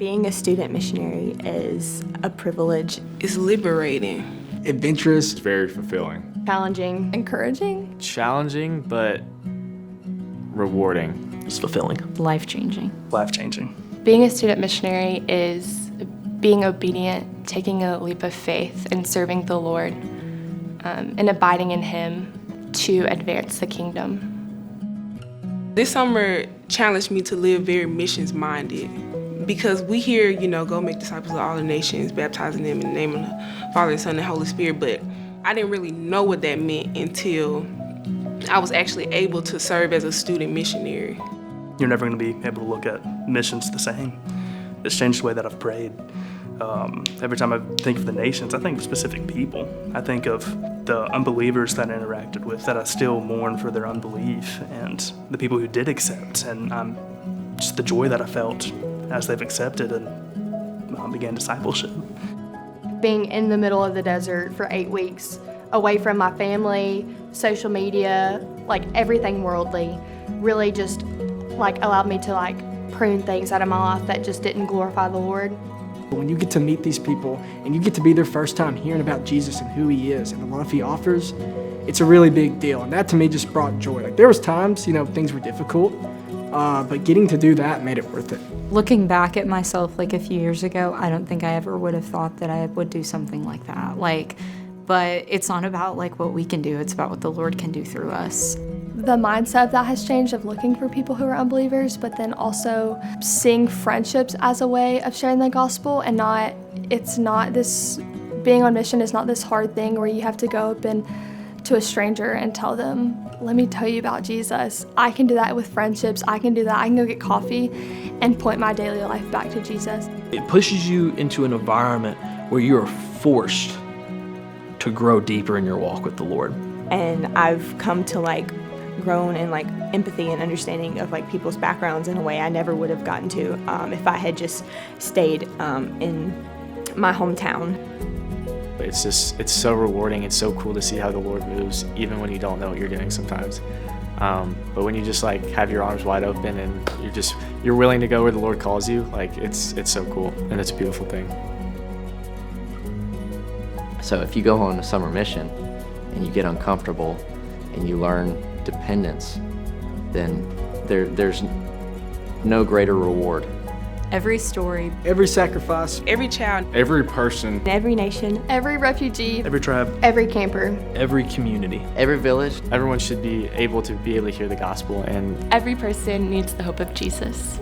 Being a student missionary is a privilege. It's liberating. Adventurous. It's very fulfilling. Challenging. Encouraging. Challenging, but rewarding. It's fulfilling. Life-changing. Life-changing. Being a student missionary is being obedient, taking a leap of faith, and serving the Lord, and abiding in Him to advance the kingdom. This summer challenged me to live very missions-minded because we hear, go make disciples of all the nations, baptizing them in the name of the Father, and Son, and Holy Spirit, but I didn't really know what that meant until I was actually able to serve as a student missionary. You're never going to be able to look at missions the same. It's changed the way that I've prayed. Every time I think of the nations, I think of specific people. I think of the unbelievers that I interacted with, that I still mourn for their unbelief, and the people who did accept, and just the joy that I felt as they've accepted and began discipleship. Being in the middle of the desert for 8 weeks, away from my family, social media, everything worldly, really just allowed me to prune things out of my life that just didn't glorify the Lord. When you get to meet these people and you get to be their first time hearing about Jesus and who He is and the love He offers, it's a really big deal. And that to me just brought joy. There was times, things were difficult, but getting to do that made it worth it. Looking back at myself a few years ago, I don't think I ever would have thought that I would do something like that. But it's not about what we can do, it's about what the Lord can do through us. The mindset of that has changed, of looking for people who are unbelievers, but then also seeing friendships as a way of sharing the gospel, and being on mission is not this hard thing where you have to go up to a stranger and tell them, let me tell you about Jesus. I can do that with friendships. I can do that. I can go get coffee and point my daily life back to Jesus. It pushes you into an environment where you are forced to grow deeper in your walk with the Lord. And I've come to grown in empathy and understanding of people's backgrounds in a way I never would have gotten to if I had just stayed in my hometown. It's so rewarding. It's so cool to see how the Lord moves, even when you don't know what you're doing sometimes. But when you just have your arms wide open and you're willing to go where the Lord calls you, it's so cool, and it's a beautiful thing. So if you go on a summer mission and you get uncomfortable and you learn dependence, then there's no greater reward. Every story, Every sacrifice, Every child, Every person, Every nation, Every refugee, Every tribe, Every camper, Every community, Every village. everyone should be able to hear the gospel, and every person needs the hope of Jesus.